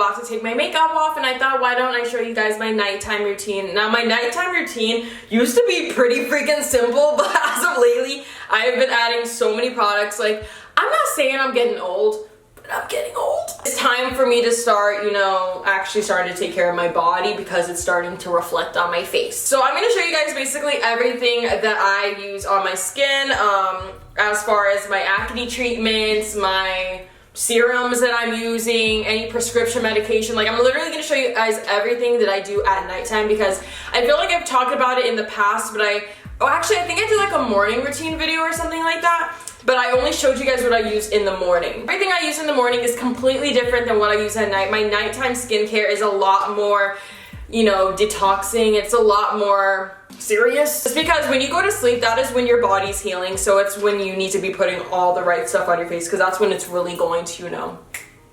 about to take my makeup off, and I thought, why don't I show you guys my nighttime routine. Now, my nighttime routine used to be pretty freaking simple, but as of lately, I have been adding so many products. Like, I'm not saying I'm getting old, but I'm getting old. It's time for me to start, you know, actually starting to take care of my body because it's starting to reflect on my face. So I'm gonna show you guys basically everything that I use on my skin, as far as my acne treatments, my serums that I'm using, any prescription medication. Like, I'm literally gonna show you guys everything that I do at nighttime because I feel like I've talked about it in the past, but I think I did like a morning routine video or something like that, but I only showed you guys what I use in the morning. Everything I use in the morning is completely different than what I use at night. My nighttime skincare is a lot more, you know, detoxing. It's a lot more serious. It's because when you go to sleep, that is when your body's healing. So it's when you need to be putting all the right stuff on your face because that's when it's really going to, you know.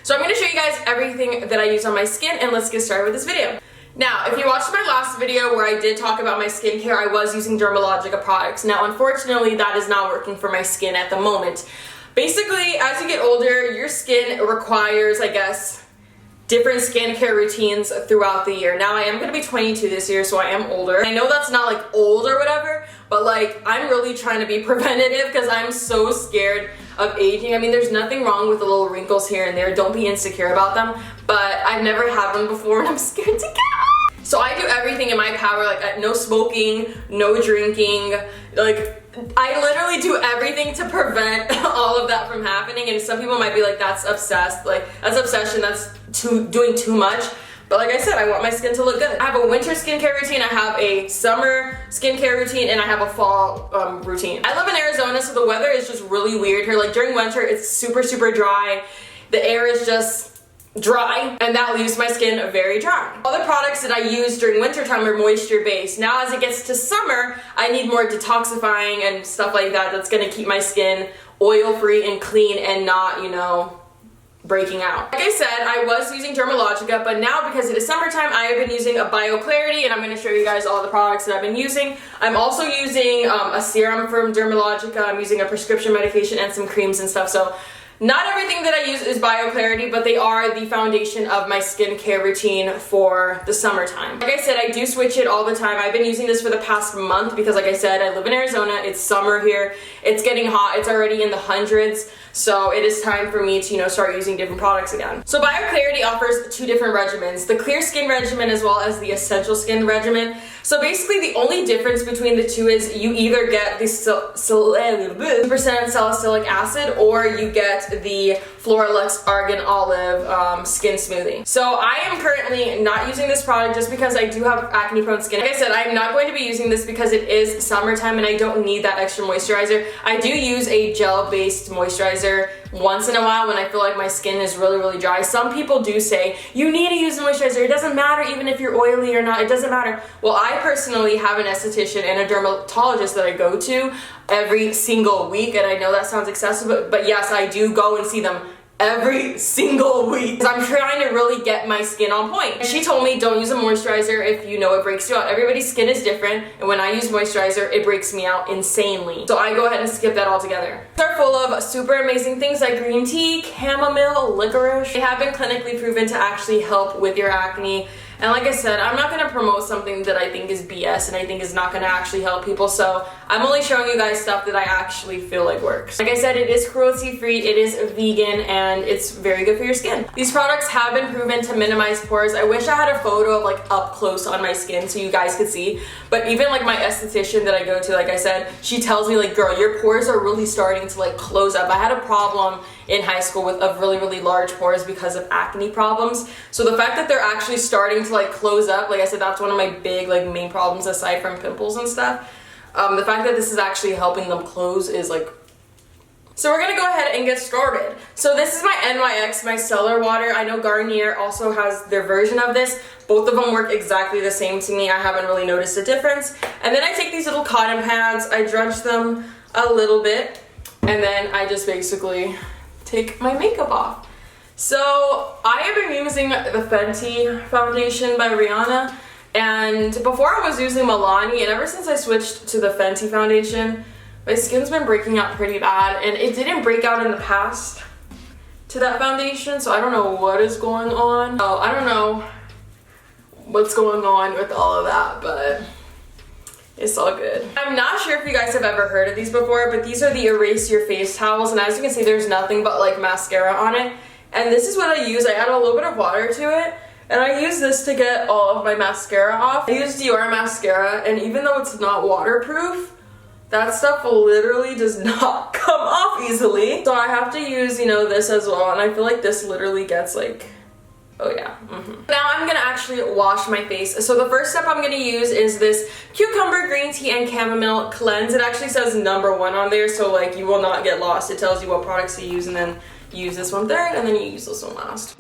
So I'm going to show you guys everything that I use on my skin, and let's get started with this video. Now, if you watched my last video where I did talk about my skincare, I was using Dermalogica products. Now, unfortunately, that is not working for my skin at the moment. Basically, as you get older, your skin requires, I guess, different skincare routines throughout the year. Now, I am going to be 22 this year, so I am older. I know that's not like old or whatever, but like I'm really trying to be preventative because I'm so scared of aging. I mean, there's nothing wrong with the little wrinkles here and there. Don't be insecure about them, but I've never had them before and I'm scared to get them. So I do everything in my power, like no smoking, no drinking, like I literally do everything to prevent all of that from happening. And some people might be like, that's obsessed, like that's obsession, that's doing too much. But like I said, I want my skin to look good. I have a winter skincare routine, I have a summer skincare routine, and I have a fall routine. I live in Arizona, so the weather is just really weird here. Like during winter, it's super, super dry. The air is just dry, and that leaves my skin very dry. All the products that I use during winter time are moisture based. Now as it gets to summer, I need more detoxifying and stuff like that that's gonna keep my skin oil free and clean and not, you know, breaking out. Like I said, I was using Dermalogica, but now because it is summertime, I have been using a BioClarity, and I'm going to show you guys all the products that I've been using. I'm also using a serum from Dermalogica. I'm using a prescription medication and some creams and stuff. So not everything that I use is BioClarity, but they are the foundation of my skincare routine for the summertime. Like I said, I do switch it all the time. I've been using this for the past month because like I said, I live in Arizona. It's summer here. It's getting hot. It's already in the hundreds. So it is time for me to, you know, start using different products again. So BioClarity offers two different regimens, the clear skin regimen as well as the essential skin regimen. So basically the only difference between the two is you either get the 2% salicylic acid or you get the Floralux Argan Olive skin smoothing. So I am currently not using this product just because I do have acne prone skin. Like I said, I'm not going to be using this because it is summertime and I don't need that extra moisturizer. I do use a gel based moisturizer once in a while when I feel like my skin is really, really dry. Some people do say, you need to use a moisturizer. It doesn't matter even if you're oily or not. It doesn't matter. Well, I personally have an esthetician and a dermatologist that I go to every single week. And I know that sounds excessive, but yes, I do go and see them every single week. I'm trying to really get my skin on point. She told me don't use a moisturizer if you know it breaks you out. Everybody's skin is different, and when I use moisturizer, it breaks me out insanely. So I go ahead and skip that altogether. They're full of super amazing things like green tea, chamomile, licorice. They have been clinically proven to actually help with your acne. And like I said, I'm not going to promote something that I think is BS and I think is not going to actually help people. So I'm only showing you guys stuff that I actually feel like works. Like I said, it is cruelty free, it is vegan, and it's very good for your skin. These products have been proven to minimize pores. I wish I had a photo of like up close on my skin so you guys could see. But even like my esthetician that I go to, like I said, she tells me like, girl, your pores are really starting to like close up. I had a problem in high school with really, really large pores because of acne problems. So the fact that they're actually starting to like close up, like I said, that's one of my big like main problems aside from pimples and stuff. The fact that this is actually helping them close is like... So we're gonna go ahead and get started. So this is my NYX micellar water. I know Garnier also has their version of this. Both of them work exactly the same to me. I haven't really noticed a difference. And then I take these little cotton pads, I drench them a little bit, and then I just basically take my makeup off. So I have been using the Fenty foundation by Rihanna, and before I was using Milani, and ever since I switched to the Fenty foundation, my skin's been breaking out pretty bad, and it didn't break out in the past to that foundation, so I don't know what is going on. Oh, I don't know what's going on with all of that, but it's all good. I'm not sure if you guys have ever heard of these before, but these are the Erase Your Face towels, and as you can see, there's nothing but like mascara on it. And this is what I use. I add a little bit of water to it, and I use this to get all of my mascara off. I use Dior mascara, and even though it's not waterproof, that stuff literally does not come off easily. So I have to use, you know, this as well, and I feel like this literally gets like, oh yeah. Now I'm gonna actually wash my face. So the first step I'm gonna use is this cucumber green tea and chamomile cleanse. It actually says #1 on there, so like you will not get lost. It tells you what products to use, and then you use this one third, and then you use this one last.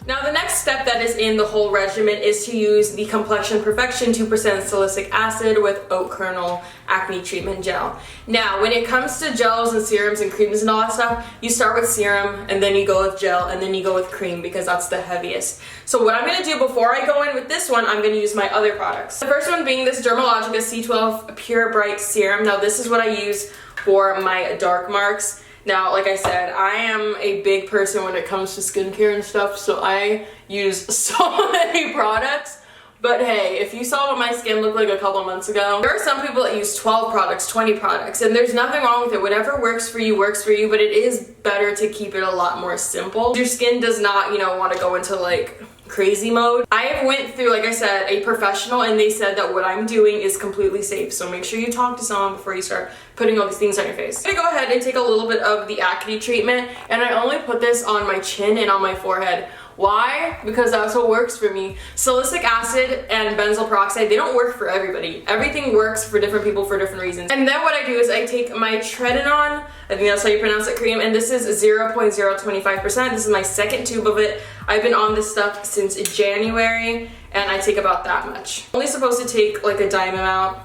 Now the next step that is in the whole regimen is to use the Complexion Perfection 2% Salicylic Acid with Oat Kernel Acne Treatment Gel. Now when it comes to gels and serums and creams and all that stuff, you start with serum and then you go with gel and then you go with cream because that's the heaviest. So what I'm going to do before I go in with this one, I'm going to use my other products. The first one being this Dermalogica C12 Pure Bright Serum. Now this is what I use for my dark marks. Now, like I said, I am a big person when it comes to skincare and stuff, so I use so many products. But hey, if you saw what my skin looked like a couple months ago, there are some people that use 12 products, 20 products, and there's nothing wrong with it. Whatever works for you, but it is better to keep it a lot more simple. Your skin does not, you know, want to go into like crazy mode. I have went through, like I said, a professional, and they said that what I'm doing is completely safe. So make sure you talk to someone before you start putting all these things on your face. I'm gonna go ahead and take a little bit of the acne treatment, and I only put this on my chin and on my forehead. Why? Because that's what works for me. Salicylic acid and benzoyl peroxide, they don't work for everybody. Everything works for different people for different reasons. And then what I do is I take my Tretinoin, I think that's how you pronounce it, cream, and this is 0.025%. This is my second tube of it. I've been on this stuff since January, and I take about that much. Only supposed to take like a dime amount,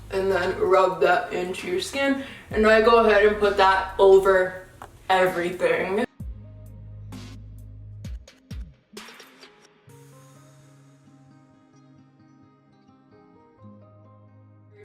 and then rub that into your skin, and I go ahead and put that over everything.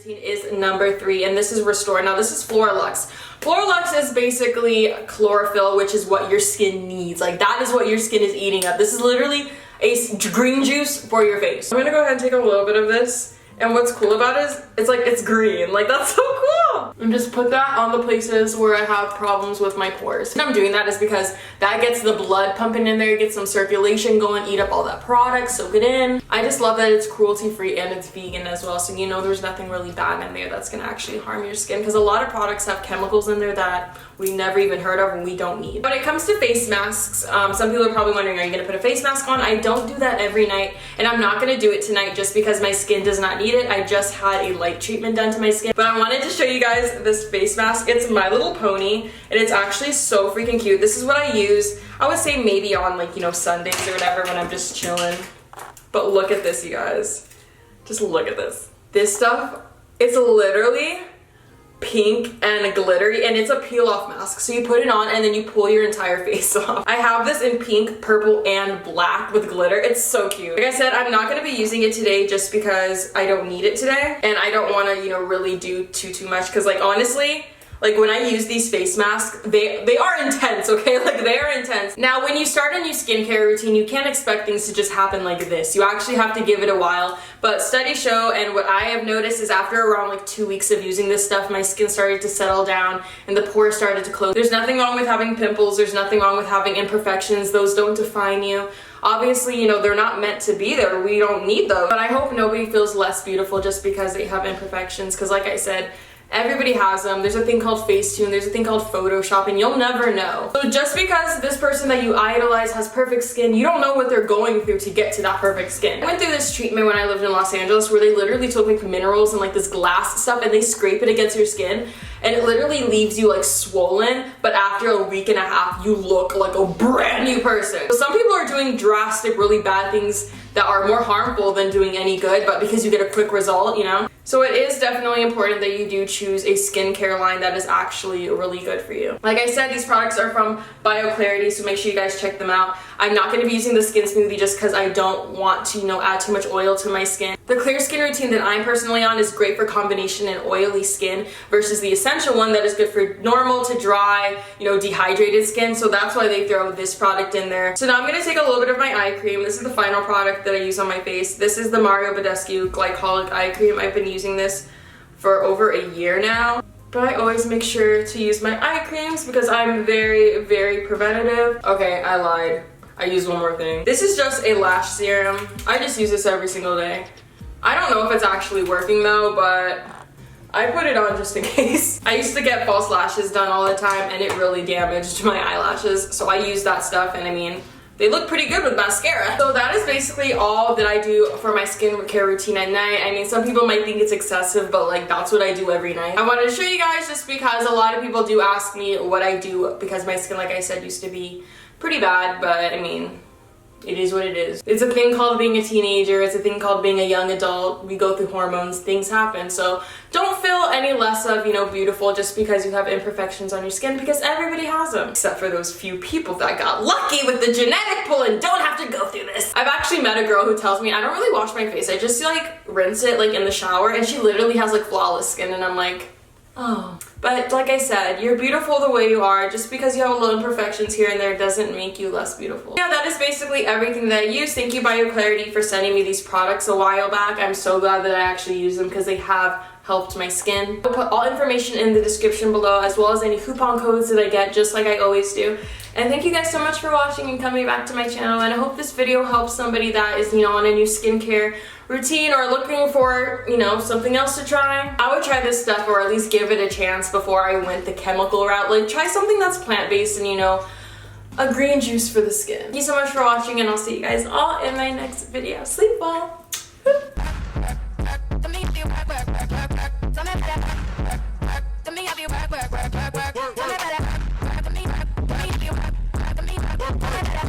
Is #3, and this is Restore. Now this is Floralux. Floralux is basically chlorophyll, which is what your skin needs. Like that is what your skin is eating up. This is literally a green juice for your face. I'm gonna go ahead and take a little bit of this, and what's cool about it is it's green. Like that's so cool. And just put that on the places where I have problems with my pores. And I'm doing that is because that gets the blood pumping in there, get some circulation going, eat up all that product, soak it in. I just love that it's cruelty free and it's vegan as well, so you know there's nothing really bad in there that's gonna actually harm your skin, because a lot of products have chemicals in there that we never even heard of and we don't need. When it comes to face masks, some people are probably wondering, are you gonna put a face mask on? I don't do that every night, and I'm not gonna do it tonight just because my skin does not need it. I just had a light treatment done to my skin, but I wanted to show you guys this face mask. It's My Little Pony, and it's actually so freaking cute. This is what I use, I would say maybe on like, you know, Sundays or whatever when I'm just chilling. But look at this, you guys. Just look at this. This stuff, it's literally pink and glittery, and it's a peel off mask, so you put it on and then you pull your entire face off. I have this in pink, purple, and black with glitter. It's so cute. Like I said, I'm not going to be using it today just because I don't need it today, and I don't want to, you know, really do too much, because like honestly, like when I use these face masks, they are intense, okay? Like they are intense. Now when you start a new skincare routine, you can't expect things to just happen like this. You actually have to give it a while. But studies show, and what I have noticed is after around like 2 weeks of using this stuff, my skin started to settle down and the pores started to close. There's nothing wrong with having pimples. There's nothing wrong with having imperfections. Those don't define you. Obviously, you know, they're not meant to be there. We don't need those. But I hope nobody feels less beautiful just because they have imperfections, because like I said, everybody has them. There's a thing called Facetune, there's a thing called Photoshop, and you'll never know. So just because this person that you idolize has perfect skin, you don't know what they're going through to get to that perfect skin. I went through this treatment when I lived in Los Angeles where they literally took like minerals and like this glass stuff and they scrape it against your skin, and it literally leaves you like swollen, but after a week and a half you look like a brand new person. So some people are doing drastic, really bad things that are more harmful than doing any good, but because you get a quick result, you know? So it is definitely important that you do choose a skincare line that is actually really good for you. Like I said, these products are from BioClarity, so make sure you guys check them out. I'm not going to be using the skin smoothie just because I don't want to, you know, add too much oil to my skin. The clear skin routine that I'm personally on is great for combination and oily skin versus the essential one that is good for normal to dry, you know, dehydrated skin. So that's why they throw this product in there. So now I'm going to take a little bit of my eye cream. This is the final product that I use on my face. This is the Mario Badescu Glycolic Eye Cream. I've been using this for over a year now. But I always make sure to use my eye creams because I'm very, very preventative. Okay, I lied. I used one more thing. This is just a lash serum. I just use this every single day. I don't know if it's actually working though, but I put it on just in case. I used to get false lashes done all the time and it really damaged my eyelashes. So I use that stuff and I mean, they look pretty good with mascara. So that is basically all that I do for my skincare routine at night. I mean, some people might think it's excessive, but like that's what I do every night. I wanted to show you guys just because a lot of people do ask me what I do because my skin, like I said, used to be pretty bad, but I mean, it is what it is. It's a thing called being a teenager. It's a thing called being a young adult. We go through hormones, things happen. So don't feel any less of, you know, beautiful just because you have imperfections on your skin because everybody has them. Except for those few people that got lucky with the genetic pull and don't have to go through this. I've actually met a girl who tells me I don't really wash my face. I just like rinse it like in the shower and she literally has like flawless skin and I'm like, oh. But like I said, you're beautiful the way you are. Just because you have a little imperfections here and there doesn't make you less beautiful. Yeah, that is basically everything that I use. Thank you BioClarity for sending me these products a while back. I'm so glad that I actually use them because they have helped my skin. I'll put all information in the description below as well as any coupon codes that I get just like I always do. And thank you guys so much for watching and coming back to my channel, and I hope this video helps somebody that is, you know, on a new skincare routine or looking for, you know, something else to try. I would try this stuff or at least give it a chance before I went the chemical route. Like try something that's plant-based and, you know, a green juice for the skin. Thank you so much for watching and I'll see you guys all in my next video. Sleep well.